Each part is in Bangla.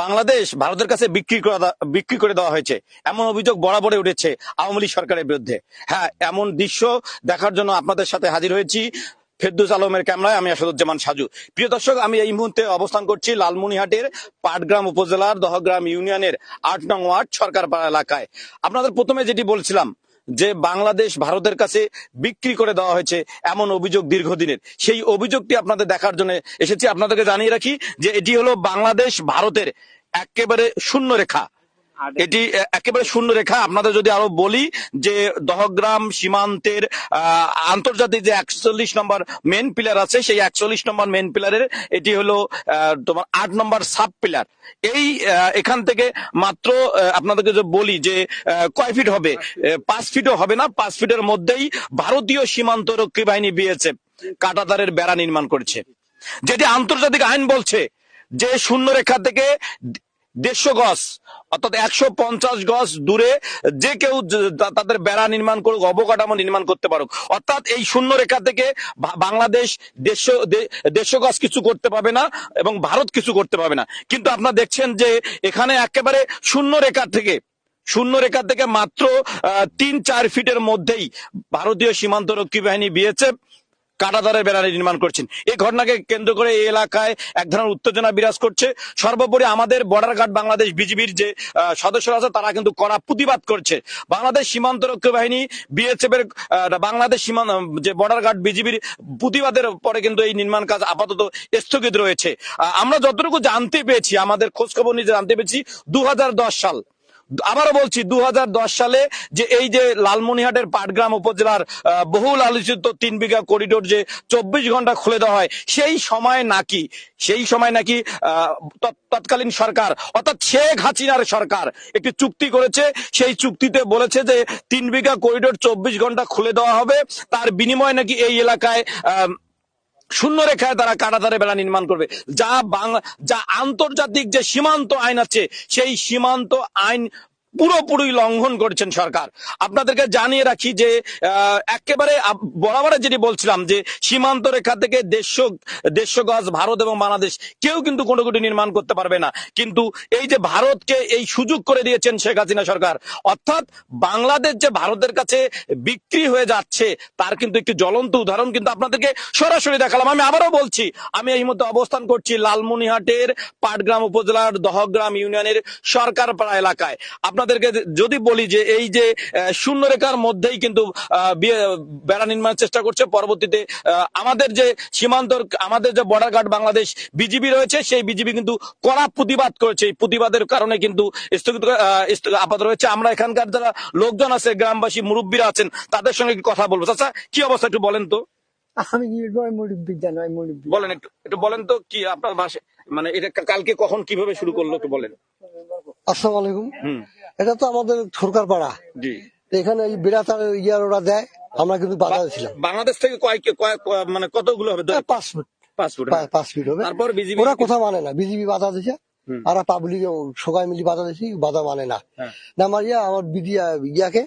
বাংলাদেশ ভারতের কাছে বিক্রি করে দেওয়া হয়েছে এমন অভিযোগ বরাবরই উঠেছে আওয়ামী লীগ সরকারের বিরুদ্ধে। হ্যাঁ, এমন দৃশ্য দেখার জন্য আপনাদের সাথে হাজির হয়েছি ফেরদৌস আলমের ক্যামেরায়। আমি আসাদুজ্জামান সাজু। প্রিয় দর্শক, আমি এই মুহূর্তে অবস্থান করছি লালমনিরহাটের পাটগ্রাম উপজেলার দহগ্রাম ইউনিয়নের ৮ নং ওয়ার্ড সরকারপাড়া এলাকায়। আপনাদের প্রথমে যেটি বলছিলাম যে বাংলাদেশ ভারতের কাছে বিক্রি করে দেওয়া হয়েছে এমন অভিযোগ দীর্ঘদিনের, সেই অভিযোগটি আপনাদের দেখার জন্য এসেছি। আপনাদেরকে জানিয়ে রাখি যে এটি হলো বাংলাদেশ ভারতের একেবারে শূন্য রেখা। এটি একেবারে শূন্য রেখা। আপনাদের যদি আরো বলি যে দহগ্রাম সীমান্তের আন্তর্জাতিক যে ৪১ নম্বর মেন পিলার আছে, সেই ৪১ নম্বর মেন পিলারের এটি হলো তোমার ৮ নম্বর সাব পিলার। এই এখান থেকে মাত্র আপনাদেরকে যে বলি যে কয় ফিট হবে, ৫ ফিটও হবে না, ৫ ফিটের মধ্যেই ভারতীয় সীমান্ত রক্ষী বাহিনী বিএসএফ কাঁটাতারের বেড়া নির্মাণ করেছে, যেটি আন্তর্জাতিক আইন বলছে যে শূন্য রেখা থেকে ১৫০ গজ অর্থাৎ ১৫০ গজ দূরে যে কেউ তাদের বেড়া নির্মাণ করুক, অবকাঠামো নির্মাণ করতে পারুক। অর্থাৎ এই শূন্য রেখা থেকে বাংলাদেশ ১৫০ গজ কিছু করতে পারবে না এবং ভারত কিছু করতে পারবে না। কিন্তু আপনারা দেখছেন যে এখানে একেবারে শূন্য রেখা থেকে মাত্র ৩-৪ ফিটের মধ্যেই ভারতীয় সীমান্ত রক্ষী বাহিনী বিএসএফ কাঁটাতারের বেড়া নির্মাণ করছেন। এই ঘটনাকে কেন্দ্র করে এই এলাকায় এক ধরনের উত্তেজনা বিরাজ করছে। সর্বোপরি আমাদের বর্ডার গার্ড বাংলাদেশ বিজিবির যে সদস্যরা আছে তারা কিন্তু কড়া প্রতিবাদ করছে। বাংলাদেশ সীমান্ত রক্ষী বাহিনী বিএসএফ এর বাংলাদেশ সীমান্ত যে বর্ডার গার্ড বিজিবির প্রতিবাদের পরে কিন্তু এই নির্মাণ কাজ আপাতত স্থগিত রয়েছে। আমরা যতটুকু জানতে পেরেছি, আমাদের খোঁজ খবর নিয়ে জানতে পেরেছি ২০১০ সাল, আবারও বলছি ২০১০ সালে যে এই যে লালমনিরহাটের পাটগ্রাম উপজেলার বহুল আলোচিত ৩ বিঘা করিডোর যে ২৪ ঘন্টা খুলে দেওয়া হয়, সেই সময় নাকি তৎকালীন সরকার অর্থাৎ শেখ হাসিনার সরকার একটি চুক্তি করেছে। সেই চুক্তিতে বলেছে যে ৩ বিঘা করিডোর ২৪ ঘন্টা খুলে দেওয়া হবে, তার বিনিময়ে নাকি এই এলাকায় শূন্য রেখায় তারা কাঁটাতারের বেড়া নির্মাণ করবে। যা আন্তর্জাতিক যে সীমান্ত আইন আছে, সেই সীমান্ত আইন পুরোপুরি লঙ্ঘন করেছেন সরকার। আপনাদেরকে জানিয়ে রাখি যে একেবারে বরাবর যেটি বলছিলাম যে সীমান্ত রেখা থেকে ১৫০ গজ ভারত এবং বাংলাদেশ কেউ কিন্তু কোনো কোটি নির্মাণ করতে পারবে না। কিন্তু এই যে ভারতকে এই সুযোগ করে দিয়েছেন শেখ হাসিনা সরকার, অর্থাৎ বাংলাদেশ যে ভারতের কাছে বিক্রি হয়ে যাচ্ছে তার কিন্তু একটি জ্বলন্ত উদাহরণ কিন্তু আপনাদেরকে সরাসরি দেখালাম। আমি আবারও বলছি, আমি এই মুহূর্তে অবস্থান করছি লালমনিরহাটের পাটগ্রাম উপজেলার দহগ্রাম ইউনিয়নের সরকারপাড়া এলাকায়। আপনাদেরকে যদি বলি যে এই যে শূন্য রেখার মধ্যেই কিন্তু বেড়া নির্মাণের চেষ্টা করছে। পরবর্তীতে আমাদের যে সীমান্ত, আমাদের যে বর্ডার গার্ড বাংলাদেশ বিজিবি রয়েছে, সেই বিজিবি কিন্তু কড়া প্রতিবাদ করেছে। এই প্রতিবাদের কারণে কিন্তু স্থগিত আপাতত রয়েছে। আমরা এখানকার যারা লোকজন আছে, গ্রামবাসী মুরব্বীরা আছেন, তাদের সঙ্গে কথা বলবো। আচ্ছা, কি অবস্থা একটু বলেন তো। আমি বলেন একটু বলেন তো কি আপনার ভাষা, মানে এটা কালকে কখন কিভাবে শুরু করলো একটু বলেন। আসসালামু আলাইকুম। এটা তো আমাদের সরকার পাড়া, এখানে এই বিরাট ওরা দেয়, আমরা কিন্তু বাধা ছিলাম। বাংলাদেশ থেকে মানে কতগুলো হবে? ৫ ফুট ৫ ফিট হবে। তারপর বিজিবি ওরা কথা মানে না, বিজিবি বাধা দিছে, আর পাবলিক সবাই মিলে বাধা দিছি, বাধা মানে না। না মারিয়া আমার ইয়াকে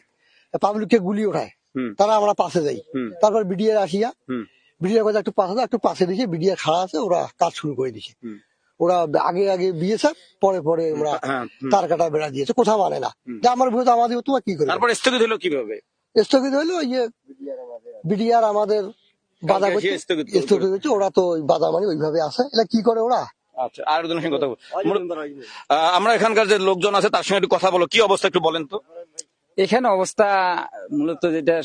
পাবলিককে গুলি ওঠায়, তারা আমরা পাশে যাই। তারপর বিডিআর আসিয়া বিডিআর কথা একটু পাশে দিছে, বিডিআর খাড়া আছে, ওরা কাজ শুরু করে দিছে। ওরা আগে বিয়েছে, পরে ওরা তার কাটা বেড়া দিয়েছে, কথা মানে না। যে আমার ভূত আমাদের তোমার কি করে। তারপর স্থগিত হলো কিভাবে? স্থগিত হইলো ইয়ে বিডিআর আমাদের বাধা করছে, স্থগিত হয়েছে। ওরা তো বাধা মানে ওইভাবে আছে, এটা কি করে ওরা। আচ্ছা, আর একজনের সঙ্গে কথা বল। আমরা এখানকার যে লোকজন আছে তার সঙ্গে একটু কথা বলো, কি অবস্থা একটু বলেন তো। এখানে অবস্থা মূলত যেটা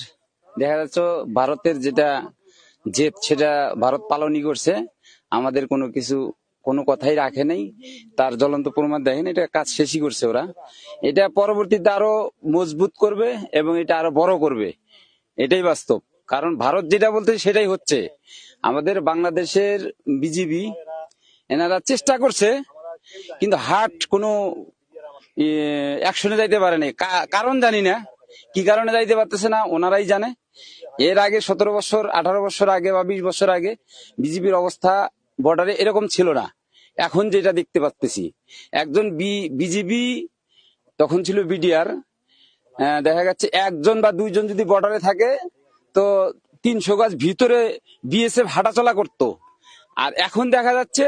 দেখা যাচ্ছে, ভারতের যেটা জেদ সেটা ভারত পালনই করছে, আমাদের কোনো কথাই রাখে নাই, তার জ্বলন্ত প্রমাণ দেখেন, এটা কাজ শেষই করছে ওরা। এটা পরবর্তীতে আরো মজবুত করবে এবং এটা আরো বড় করবে, এটাই বাস্তব। কারণ ভারত যেটা বলতে সেটাই হচ্ছে। আমাদের বাংলাদেশের বিজিবি এনারা চেষ্টা করছে, কিন্তু হাট কোনো অ্যাকশনে যাইতে পারে নাই। কারণ জানি না, কি কারণে যাইতে পারতেছে না ওনারাই জানে। এর আগে ১৭ বছর ১৮ বছর আগে বা ২০ বছর আগে বিজিবির অবস্থা বর্ডারে এরকম ছিল না। এখন যেটা দেখতে পাচ্ছি, একজন বিজিবি তখন ছিল বিডিআর, দেখা যাচ্ছে একজন বা দুইজন যদি বর্ডারে থাকে তো ৩০০ গজ ভিতরে বিএসএফ হাঁটাচলা করতো। আর এখন দেখা যাচ্ছে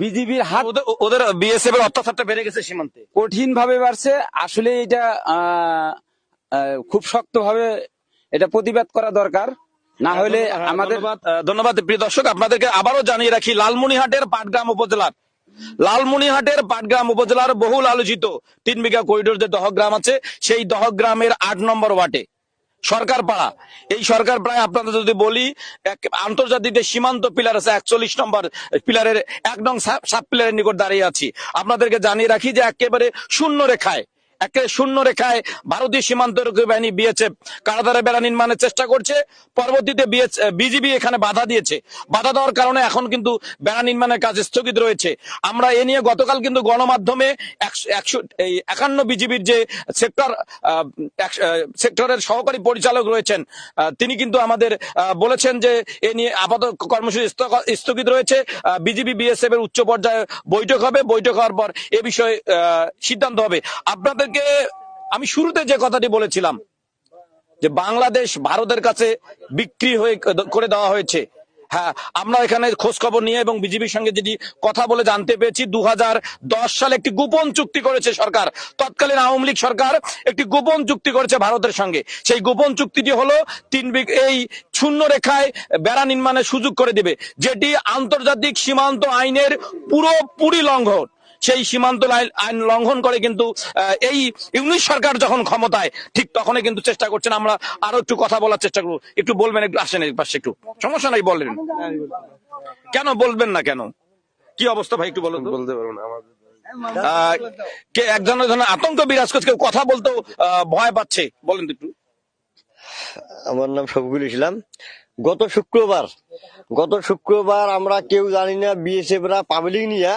বিজিবির হাত ওদের বিএসএফ এর অত্যাচারটা বেড়ে গেছে সীমান্তে। কঠিন ভাবে বাড়ছে। আসলে এটা খুব শক্তভাবে এটা প্রতিবাদ করা দরকার, না হলে আমাদের ধন্যবাদ প্রিয় দর্শক, আপনাদেরকে আবারও জানিয়ে রাখি লালমনিরহাটের পাটগ্রাম উপজেলার বহুল আলোচিত 3 বিঘা করিডোর যে দহগ্রাম আছে, সেই দহগ্রামের 8 নম্বর ওয়ার্ডে সরকার পাড়া, এই সরকার প্রায় আপনাদের যদি বলি আন্তর্জাতিক যে সীমান্ত পিলার আছে 41 নম্বর পিলারের 1 নং সাব পিলারের নিকট দাঁড়িয়ে আছি। আপনাদেরকে জানিয়ে রাখি যে একেবারে শূন্য রেখায় ভারতীয় সীমান্ত রক্ষী বাহিনী বিএসএফ কারাদারে বেড়া নির্মাণের চেষ্টা করছে। পরবর্তীতে বিজিবি এখানে বাধা দিয়েছে। বাধা দেওয়ার কারণে এখন কিন্তু বেড়া নির্মাণের কাজ স্থগিত রয়েছে। আমরা এ নিয়ে গতকাল কিন্তু গণমাধ্যমে 51 বিজিবির যে সেক্টরের সহকারী পরিচালক রয়েছেন, তিনি কিন্তু আমাদের বলেছেন যে এ নিয়ে আপাতত কর্মসূচি স্থগিত রয়েছে। বিজিবি বিএসএফ এর উচ্চ পর্যায়ে বৈঠক হবে, বৈঠক হওয়ার পর এ বিষয়ে সিদ্ধান্ত হবে। আপনাদেরকে আমি শুরুতে যে কথাটি বলেছিলাম যে বাংলাদেশ ভারতের কাছে বিক্রি করে দেওয়া হয়েছে। হ্যাঁ, আমরা এখানে খোঁজ খবর নিয়ে এবং বিজিবির সঙ্গে যেটি কথা বলে জানতে পেরেছি 2010 সালে একটি গোপন চুক্তি করেছে সরকার, তৎকালীন আওয়ামী লীগ সরকার একটি গোপন চুক্তি করেছে ভারতের সঙ্গে। সেই গোপন চুক্তিটি হলো এই শূন্য রেখায় বেড়া নির্মাণের সুযোগ করে দিবে, যেটি আন্তর্জাতিক সীমান্ত আইনের পুরোপুরি লঙ্ঘন। সেই সীমান্ত আইন লঙ্ঘন করে কিন্তু এই ইউনিশ সরকার যখন ক্ষমতায়, ঠিক তখনই কিন্তু চেষ্টা করছেন। আমরা আরো একটু কথা বলার চেষ্টা করবো, একটু বলবেন, একটু আসেন এই পাশে, একটু সমস্যা নাই বলেন। কেন বলবেন না কেন, কি অবস্থা ভাই একটু বলুন। বলতে পারবো না, এক ধরনের আতঙ্ক বিরাজ করছে, কেউ কথা বলতেও ভয় পাচ্ছে, বলেন একটু। আমার নাম শফিকুল ইসলাম। গত শুক্রবার আমরা কেউ জানি না বিএসএফ রা পাবলিক নিয়ে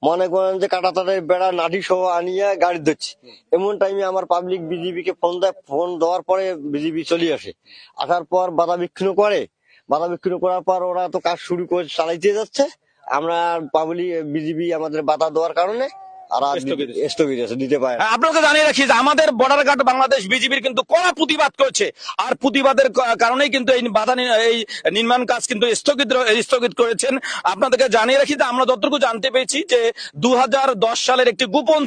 মনে করেন যে কাটাতারের বেড়া নাঠি সহ আনিয়া গাড়ি ধরছে। এমন টাইমে আমার পাবলিক বিজিবি কে ফোন দেওয়ার পরে বিজিবি চলে আসে। আসার পর বাধা বিক্ষিন্ন করার পর ওরা তো কাজ শুরু করে চালাইতে যাচ্ছে। আমরা পাবলিক বিজিবি আমাদের বাধা দেওয়ার কারণে দিতে পারে। আপনাকে জানিয়ে রাখি যে আমাদের বর্ডার গার্ড বাংলাদেশ বিজিবির কিন্তু কড়া প্রতিবাদ করছে, আর প্রতিবাদের কারণেই কিন্তু এই এই নির্মাণ কাজ কিন্তু স্থগিত করেছেন। আপনাদেরকে জানিয়ে রাখি যে আমরা যতটুকু জানতে পেরেছি যে 2010 সালের একটি গোপন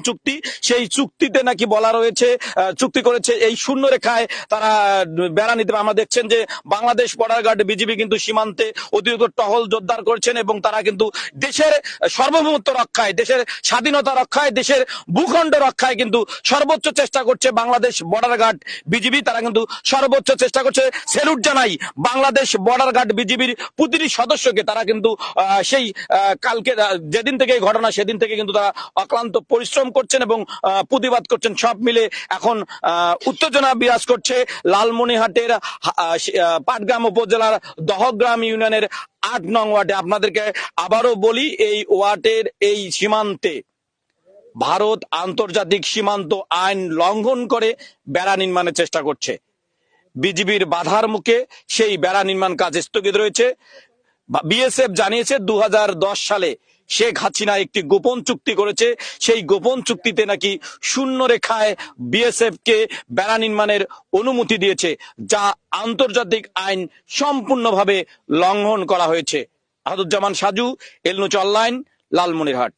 চুক্তি, সেই চুক্তিতে নাকি বলা রয়েছে চুক্তি করেছে এই শূন্য রেখায় তারা বেড়া নিতে। আমরা দেখছেন যে বাংলাদেশ বর্ডার গার্ড বিজিবি কিন্তু সীমান্তে অতিরিক্ত টহল জোরদার করছেন এবং তারা কিন্তু দেশের সার্বভৌমত্ব রক্ষায়, দেশের স্বাধীনতা রক্ষায়, দেশের ভূখণ্ড রক্ষায় কিন্তু সর্বোচ্চ চেষ্টা করছে বাংলাদেশ বর্ডার গার্ড বিজিবি। তারা কিন্তু সর্বোচ্চ চেষ্টা করছে। স্যালুট জানাই বাংলাদেশ বর্ডার গার্ড বিজিবির প্রতিটি সদস্যকে। তারা কিন্তু সেই কালকে যেদিন থেকে এই ঘটনা, সেদিন থেকে কিন্তু তারা অক্লান্ত পরিশ্রম করছেন এবং প্রতিবাদ করছেন। সব মিলে এখন উত্তেজনা বিরাজ করছে লালমনিরহাটের পাটগ্রাম উপজেলার দহগ্রাম ইউনিয়নের 8 নং ওয়ার্ডে। আপনাদেরকে আবারও বলি, এই ওয়ার্ডের এই সীমান্তে ভারত আন্তর্জাতিক সীমান্ত আইন লঙ্ঘন করে বেড়া নির্মাণের চেষ্টা করছে। বিজিবির বাধার মুখে সেই বেড়া নির্মাণ কাজ স্থগিত রয়েছে। বিএসএফ জানিয়েছে 2010 সালে শেখ হাসিনা একটি গোপন চুক্তি করেছে। সেই গোপন চুক্তিতে নাকি শূন্য রেখায় বিএসএফ কে বেড়া নির্মাণের অনুমতি দিয়েছে, যা আন্তর্জাতিক আইন সম্পূর্ণভাবে লঙ্ঘন করা হয়েছে। আসাদুজ্জামান সাজু, এল নিউজ অনলাইন, লালমনিরহাট।